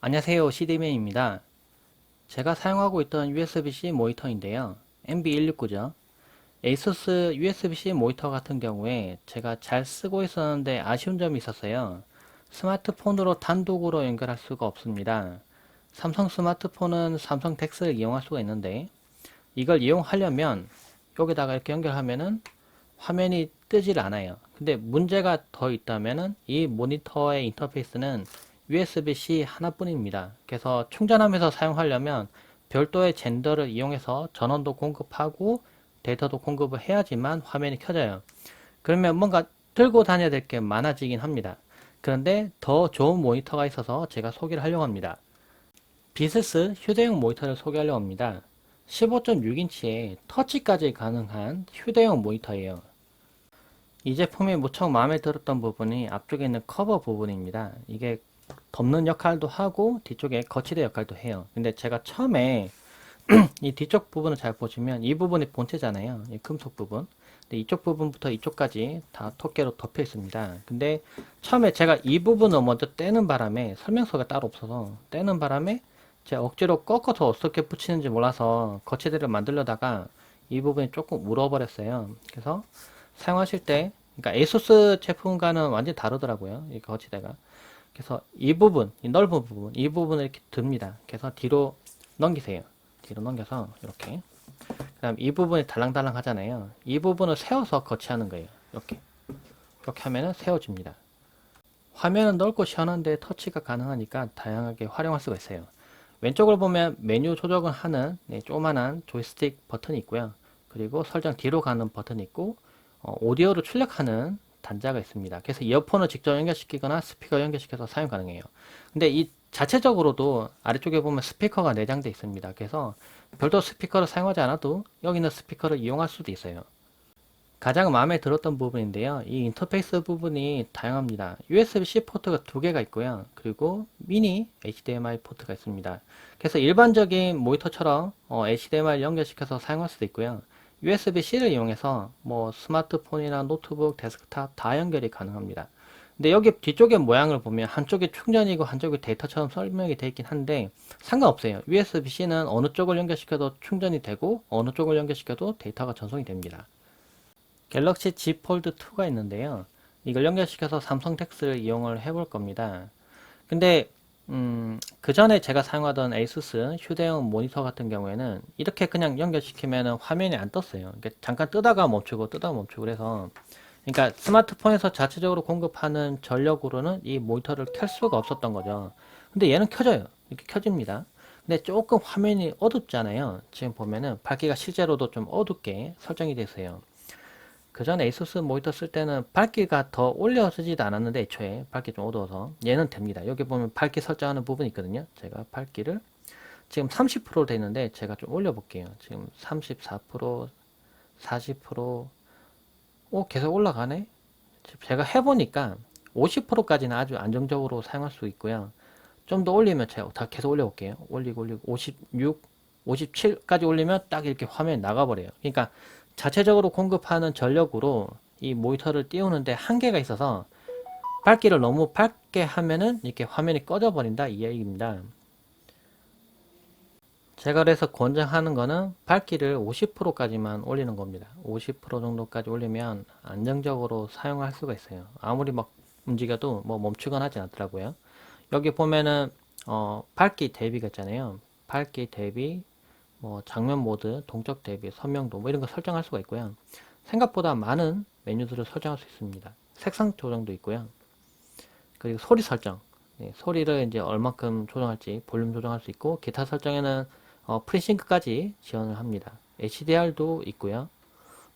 안녕하세요. CD맨입니다. 제가 사용하고 있던 USB-C 모니터인데요. MB169죠. ASUS USB-C 모니터 같은 경우에 제가 잘 쓰고 있었는데 아쉬운 점이 있었어요. 스마트폰으로 단독으로 연결할 수가 없습니다. 삼성 스마트폰은 삼성 덱스를 이용할 수가 있는데 이걸 이용하려면 여기다가 이렇게 연결하면은 화면이 뜨질 않아요. 근데 문제가 더 있다면은 이 모니터의 인터페이스는 USB-C 하나뿐입니다. 그래서 충전하면서 사용하려면 별도의 젠더를 이용해서 전원도 공급하고 데이터도 공급을 해야지만 화면이 켜져요. 그러면 뭔가 들고 다녀야 될 게 많아지긴 합니다. 그런데 더 좋은 모니터가 있어서 제가 소개를 하려고 합니다. 비스스 휴대용 모니터를 소개하려고 합니다. 15.6인치에 터치까지 가능한 휴대용 모니터예요. 이 제품이 무척 마음에 들었던 부분이 앞쪽에 있는 커버 부분입니다. 이게 덮는 역할도 하고 뒤쪽에 거치대 역할도 해요. 근데 제가 처음에 이 뒤쪽 부분을 잘 보시면 이 부분이 본체잖아요. 이 금속 부분. 근데 이쪽 부분부터 이쪽까지 다 토끼로 덮여 있습니다. 근데 처음에 제가 이 부분을 먼저 떼는 바람에 설명서가 따로 없어서 떼는 바람에 제가 억지로 꺾어서 어떻게 붙이는지 몰라서 거치대를 만들려다가 이 부분이 조금 울어버렸어요. 그래서 사용하실 때, 그러니까 ASUS 제품과는 완전히 다르더라고요. 이 거치대가. 그래서 이 부분, 이 넓은 부분, 이 부분을 이렇게 듭니다. 그래서 뒤로 넘기세요. 뒤로 넘겨서 이렇게. 그다음 이 부분이 달랑달랑 하잖아요. 이 부분을 세워서 거치하는 거예요. 이렇게. 이렇게 하면은 세워집니다. 화면은 넓고 시원한데 터치가 가능하니까 다양하게 활용할 수가 있어요. 왼쪽을 보면 메뉴 조정을 하는 조그만한 조이스틱 버튼이 있고요. 그리고 설정 뒤로 가는 버튼이 있고 오디오를 출력하는 단자가 있습니다. 그래서 이어폰을 직접 연결시키거나 스피커 연결시켜서 사용 가능해요. 근데 이 자체적으로도 아래쪽에 보면 스피커가 내장되어 있습니다. 그래서 별도 스피커를 사용하지 않아도 여기 있는 스피커를 이용할 수도 있어요. 가장 마음에 들었던 부분인데요. 이 인터페이스 부분이 다양합니다. USB-C 포트가 두 개가 있고요. 그리고 미니 HDMI 포트가 있습니다. 그래서 일반적인 모니터처럼 HDMI를 연결시켜서 사용할 수도 있고요. USB-C를 이용해서 뭐 스마트폰이나 노트북, 데스크탑 다 연결이 가능합니다. 근데 여기 뒤쪽의 모양을 보면 한쪽이 충전이고 한쪽이 데이터처럼 설명이 되어 있긴 한데 상관없어요. USB-C는 어느 쪽을 연결시켜도 충전이 되고 어느 쪽을 연결시켜도 데이터가 전송이 됩니다. 갤럭시 Z 폴드 2가 있는데요. 이걸 연결시켜서 삼성 텍스를 이용을 해볼 겁니다. 근데 그 전에 제가 사용하던 ASUS 휴대용 모니터 같은 경우에는 이렇게 그냥 연결시키면 화면이 안 떴어요. 그러니까 잠깐 뜨다가 멈추고 뜨다가 멈추고 그래서 그러니까 스마트폰에서 자체적으로 공급하는 전력으로는 이 모니터를 켤 수가 없었던 거죠. 근데 얘는 켜져요. 이렇게 켜집니다. 근데 조금 화면이 어둡잖아요. 지금 보면은 밝기가 실제로도 좀 어둡게 설정이 됐어요. 그 전에 에이수스 모니터 쓸 때는 밝기가 더 올려지지도 않았는데 애초에 밝기 좀 어두워서 얘는 됩니다. 여기 보면 밝기 설정하는 부분이 있거든요. 제가 밝기를 지금 30%로 되어 있는데 제가 좀 올려볼게요. 지금 34%, 40%, 계속 올라가네? 제가 해보니까 50%까지는 아주 안정적으로 사용할 수 있고요. 좀 더 올리면 제가 다 계속 올려볼게요. 올리고 56, 57까지 올리면 딱 이렇게 화면이 나가버려요. 그러니까 자체적으로 공급하는 전력으로 이 모니터를 띄우는데 한계가 있어서 밝기를 너무 밝게 하면은 이렇게 화면이 꺼져 버린다 이 얘기입니다. 제가 그래서 권장하는 거는 밝기를 50%까지만 올리는 겁니다. 50% 정도까지 올리면 안정적으로 사용할 수가 있어요. 아무리 막 움직여도 뭐 멈추거나 하진 않더라고요. 여기 보면은 밝기 대비가 있잖아요. 밝기 대비, 뭐 장면 모드, 동적 대비, 선명도 뭐 이런 거 설정할 수가 있고요. 생각보다 많은 메뉴들을 설정할 수 있습니다. 색상 조정도 있고요. 그리고 소리 설정, 소리를 이제 얼마큼 조정할지 볼륨 조정할 수 있고 기타 설정에는 프리싱크까지 지원을 합니다. HDR도 있고요.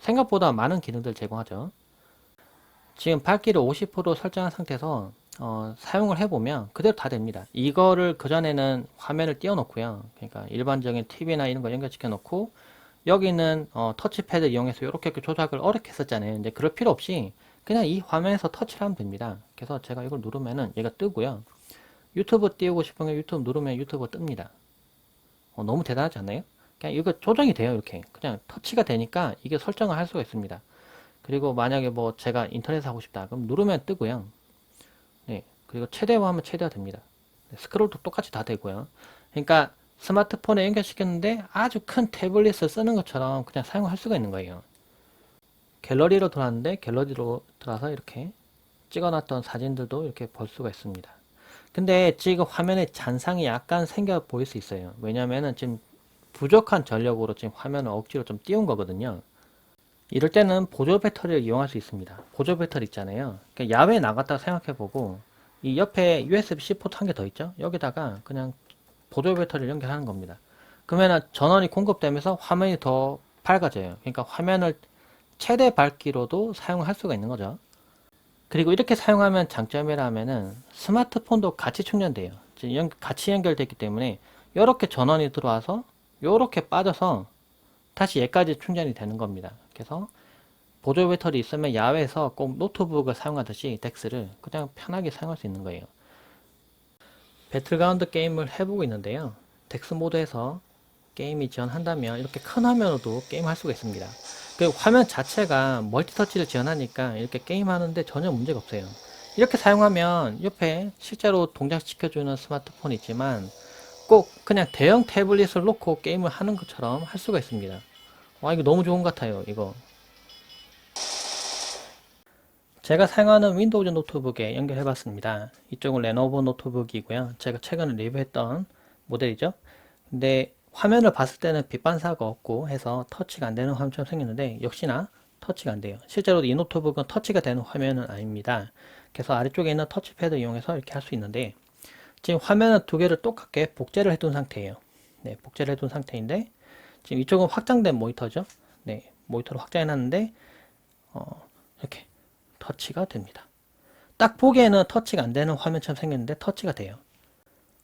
생각보다 많은 기능들 제공하죠. 지금 밝기를 50% 설정한 상태에서 사용을 해보면 그대로 다 됩니다. 이거를 그전에는 화면을 띄워놓고요. 그러니까 일반적인 TV나 이런 거 연결시켜 놓고 여기는 터치패드 이용해서 이렇게 조작을 어렵게 했었잖아요. 이제 그럴 필요 없이 그냥 이 화면에서 터치를 하면 됩니다. 그래서 제가 이걸 누르면은 얘가 뜨고요. 유튜브 띄우고 싶으면 유튜브 누르면 유튜브 뜹니다. 너무 대단하지 않나요? 그냥 이거 조정이 돼요. 이렇게 그냥 터치가 되니까 이게 설정을 할 수가 있습니다. 그리고 만약에 뭐 제가 인터넷 하고 싶다 그럼 누르면 뜨고요. 네, 그리고 최대화하면 최대화 됩니다. 스크롤도 똑같이 다 되고요. 그러니까 스마트폰에 연결시켰는데 아주 큰 태블릿을 쓰는 것처럼 그냥 사용할 수가 있는 거예요. 갤러리로 들어왔는데 갤러리로 들어와서 이렇게 찍어놨던 사진들도 이렇게 볼 수가 있습니다. 근데 지금 화면에 잔상이 약간 생겨 보일 수 있어요. 왜냐면은 지금 부족한 전력으로 지금 화면을 억지로 좀 띄운 거거든요. 이럴 때는 보조 배터리를 이용할 수 있습니다. 보조 배터리 있잖아요. 그러니까 야외에 나갔다 생각해보고 이 옆에 USB-C 포트 한 개 더 있죠? 여기다가 그냥 보조 배터리를 연결하는 겁니다. 그러면 전원이 공급되면서 화면이 더 밝아져요. 그러니까 화면을 최대 밝기로도 사용할 수가 있는 거죠. 그리고 이렇게 사용하면 장점이라면은 스마트폰도 같이 충전돼요. 지금 같이 연결되기 때문에 이렇게 전원이 들어와서 이렇게 빠져서 다시 얘까지 충전이 되는 겁니다. 그래서 보조 배터리 있으면 야외에서 꼭 노트북을 사용하듯이 덱스를 그냥 편하게 사용할 수 있는 거예요. 배틀그라운드 게임을 해보고 있는데요. 덱스 모드에서 게임이 지원한다면 이렇게 큰 화면으로도 게임할 수가 있습니다. 그리고 화면 자체가 멀티터치를 지원하니까 이렇게 게임하는데 전혀 문제가 없어요. 이렇게 사용하면 옆에 실제로 동작시켜주는 스마트폰이 있지만 꼭 그냥 대형 태블릿을 놓고 게임을 하는 것처럼 할 수가 있습니다. 와, 이거 너무 좋은 것 같아요, 이거. 제가 사용하는 윈도우즈 노트북에 연결해 봤습니다. 이쪽은 레노버 노트북이고요. 제가 최근에 리뷰했던 모델이죠. 근데 화면을 봤을 때는 빛 반사가 없고 해서 터치가 안 되는 화면처럼 생겼는데 역시나 터치가 안 돼요. 실제로 이 노트북은 터치가 되는 화면은 아닙니다. 그래서 아래쪽에 있는 터치패드 이용해서 이렇게 할 수 있는데 지금 화면은 두 개를 똑같게 복제를 해둔 상태예요. 네, 복제를 해둔 상태인데 지금 이쪽은 확장된 모니터죠. 네, 모니터로 확장해 놨는데 이렇게 터치가 됩니다. 딱 보기에는 터치가 안 되는 화면처럼 생겼는데 터치가 돼요.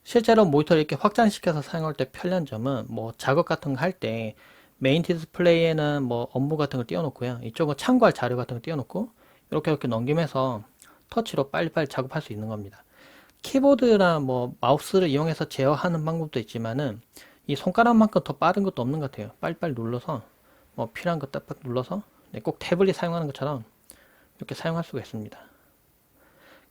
실제로 모니터를 이렇게 확장시켜서 사용할 때 편리한 점은 뭐 작업 같은 거 할 때 메인 디스플레이에는 뭐 업무 같은 걸 띄워놓고요. 이쪽은 참고할 자료 같은 걸 띄워놓고 이렇게 넘기면서 터치로 빨리빨리 작업할 수 있는 겁니다. 키보드나 뭐 마우스를 이용해서 제어하는 방법도 있지만은 이 손가락만큼 더 빠른 것도 없는 것 같아요. 빨리빨리 눌러서 뭐 필요한 거 딱딱 눌러서 꼭 태블릿 사용하는 것처럼 이렇게 사용할 수가 있습니다.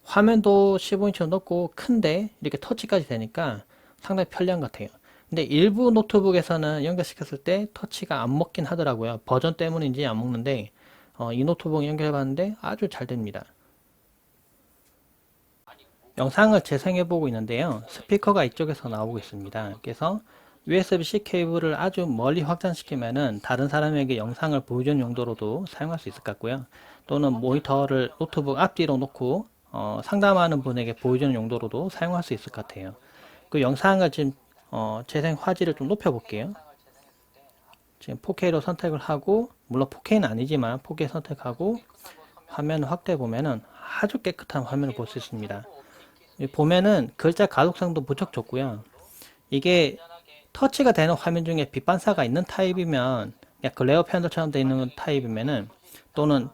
화면도 15인치로 높고 큰데 이렇게 터치까지 되니까 상당히 편리한 것 같아요. 근데 일부 노트북에서는 연결시켰을 때 터치가 안 먹긴 하더라고요. 버전 때문인지 안 먹는데 이 노트북 연결해봤는데 아주 잘 됩니다. 영상을 재생해보고 있는데요. 스피커가 이쪽에서 나오고 있습니다. 그래서 USB-C 케이블을 아주 멀리 확장시키면은 다른 사람에게 영상을 보여주는 용도로도 사용할 수 있을 것 같고요. 또는 모니터를 노트북 앞뒤로 놓고 상담하는 분에게 보여주는 용도로도 사용할 수 있을 것 같아요. 그 영상을 지금 재생 화질을 좀 높여볼게요. 지금 4K로 선택을 하고 물론 4K는 아니지만 4K 선택하고 화면을 확대해 보면은 아주 깨끗한 화면을 볼 수 있습니다. 보면은 글자 가독성도 무척 좋고요. 이게 터치가 되는 화면 중에 빛 반사가 있는 타입이면 그냥 글레어 펜더처럼 되어 있는 타입이면은 또는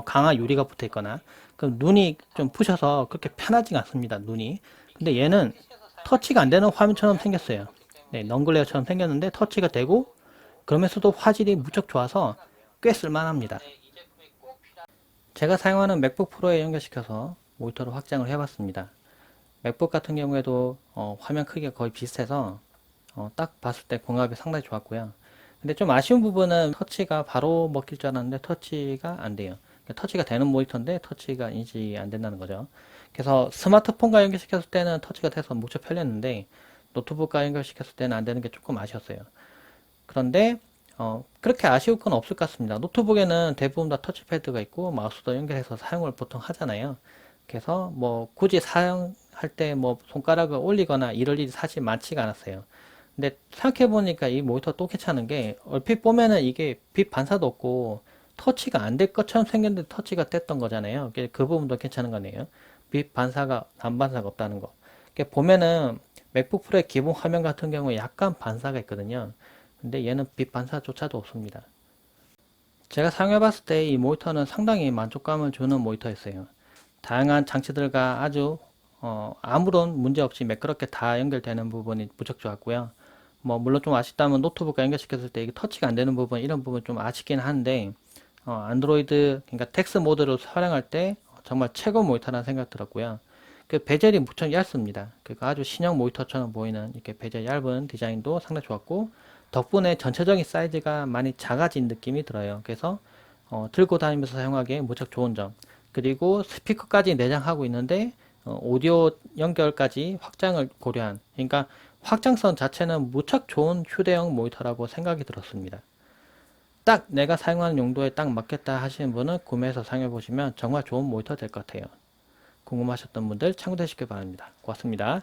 강한 유리가 붙어 있거나 그럼 눈이 좀 부셔서 그렇게 편하지가 않습니다. 눈이. 근데 얘는 터치가 안 되는 화면처럼 생겼어요. 네, 넌글레어처럼 생겼는데 터치가 되고 그러면서도 화질이 무척 좋아서 꽤 쓸만합니다. 제가 사용하는 맥북 프로에 연결시켜서 모니터로 확장을 해봤습니다. 맥북 같은 경우에도 화면 크기가 거의 비슷해서 딱 봤을 때 궁합이 상당히 좋았고요. 근데 좀 아쉬운 부분은 터치가 바로 먹힐 줄 알았는데 터치가 안 돼요. 그러니까 터치가 되는 모니터인데 터치가 인식이 안 된다는 거죠. 그래서 스마트폰과 연결시켰을 때는 터치가 돼서 무척 편리했는데 노트북과 연결시켰을 때는 안 되는 게 조금 아쉬웠어요. 그런데 그렇게 아쉬울 건 없을 것 같습니다. 노트북에는 대부분 다 터치패드가 있고 마우스도 연결해서 사용을 보통 하잖아요. 그래서 뭐 굳이 사용할 때 뭐 손가락을 올리거나 이럴 일이 사실 많지가 않았어요. 근데 생각해보니까 이 모니터 또 괜찮은 게 얼핏 보면은 이게 빛 반사도 없고 터치가 안 될 것처럼 생겼는데 터치가 됐던 거잖아요. 그 부분도 괜찮은 거네요. 빛 반사가 안 반사가 없다는 거. 보면은 맥북 프로의 기본 화면 같은 경우에 약간 반사가 있거든요. 근데 얘는 빛 반사조차도 없습니다. 제가 사용해봤을 때 이 모니터는 상당히 만족감을 주는 모니터였어요. 다양한 장치들과 아주 아무런 문제 없이 매끄럽게 다 연결되는 부분이 무척 좋았고요. 뭐 물론 좀 아쉽다면 노트북과 연결시켰을 때 이게 터치가 안 되는 부분 이런 부분 좀 아쉽긴 한데 안드로이드 그러니까 텍스 모드로 사용할 때 정말 최고 모니터라는 생각 들었고요. 그 베젤이 무척 얇습니다. 그러니까 아주 신형 모니터처럼 보이는 이렇게 베젤 얇은 디자인도 상당히 좋았고, 덕분에 전체적인 사이즈가 많이 작아진 느낌이 들어요. 그래서 들고 다니면서 사용하기에 무척 좋은 점. 그리고 스피커까지 내장하고 있는데 오디오 연결까지 확장을 고려한, 그러니까 확장성 자체는 무척 좋은 휴대용 모니터라고 생각이 들었습니다. 딱 내가 사용하는 용도에 딱 맞겠다 하시는 분은 구매해서 사용해 보시면 정말 좋은 모니터 될 것 같아요. 궁금하셨던 분들 참고되시길 바랍니다. 고맙습니다.